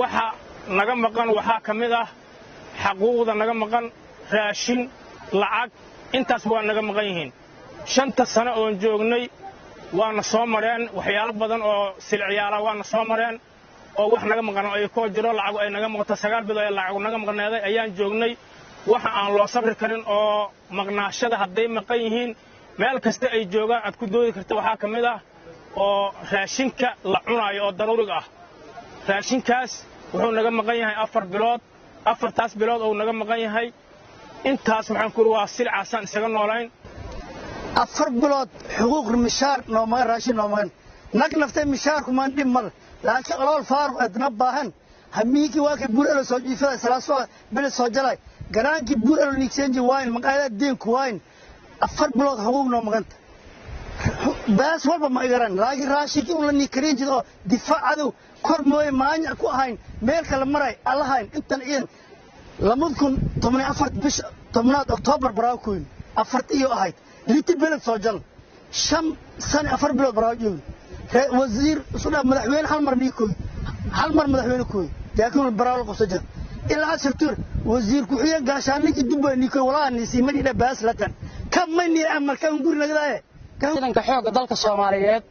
waxa naga maqan waxa kamid ah xaquuqda naga maqan raashin lacag intaas waa naga maqan yihiin 5 sano oo joognay waana soo mareen waxyaalo badan oo silciyaala waana soo mareen oo wax naga maqan ay ko jiro lacag ay naga maqto 9 bilood ay lacag naga maqnaaday ayaan joognay waxa aan loo sabri karin oo maqnaashada haday maqan yihiin meel kasta ay joogaan ad ku doodi karto waxa kamid ah oo raashinka la cunayo oo daruuriga ah raashinkaas wuxuu naga maqan yahay 4 bilood 4taas bilood oo naga maqan yahay intaas waxaan ku waa silcaasan isaga noolayn 4 bilood xuquuq mishaar nooma raashin nooma nagnaftay mishaar kuma dhimal laakiin olool faaruq adna baahan hamiiki waa ka buur soo jiifada salaaso bil soo jalay garaanki buur nixenji wayn maqaayada diin ku wayn 4 bilood xuquuq nooma ganta baas walba ma garan laakiin raashiki uu la nikareen jido difaacadu kor mooy maanya ku ahayn meel kala maray allahayn intan ciidan 2014 bish 8 October baraakuyn 4 iyo ahayd liiti bilad soo jal 5 sano 4 bilood baraakuyn wasiir suuda madaxweyne hal mar niikoy hal mar madaxweyne koy laakiin baraal qosajir ilaa sirtur wasiir ku xiyay gaashaaniki dubay niikoy walaa nisiimadi baas latan kamani amarkan gurnagadaay ciidanka xoogga dalka Soomaaliyeed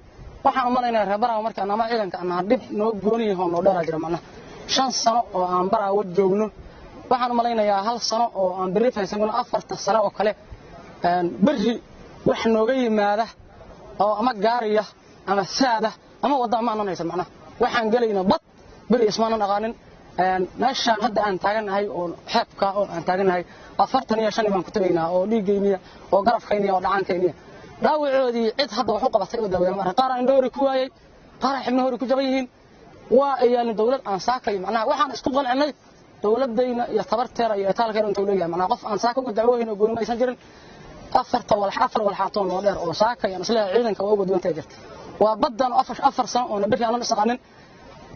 waxaan u maleynayaa reebaraha markaan ama ciidanka aan dib noo gooniyahay oo dheer jira macna 5 sano oo aan baraawo joogno waxaan u maleynayaa 1 sano oo aan bari faysano 4 sano oo kale bari wax nooga yimaada oo ama gaariya ama saada ama wada ma aanaysan macna waxaan galeynaa bad bari ismaan dhaqaanin meeshaan hadda aan taaganahay oo xeebka oo aan taaganahay 45 baan ku tageynaa oo dhiigayniya oo garafkayniya oo dhacankayniya daawacoodii cid hadda wax u qabatay oo dawlad mar qaar aan dowri ku waayay qaar xibno hore ku jaban yihiin waa ayaan dawlad aan saakay macnaha waxaan isku qancinay dawladayna iyo tabarteera iyo taalkeena inta leeyahay macnaha qof aan saaka ku dacwooyino gooni ma aysan jirin afar walxaatoon loo dheer oo saakay aan isla ciidanka ugu gudbantay jirtay waa badan 4 sano oo nabadii aan isaqanin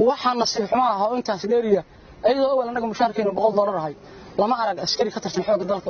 waxaan nasiib xumaa ah oo intaas dheeriya ayadoo wal anaga mushaarkeena $100 ahay lama arag askari ka tirsan xoogga dalka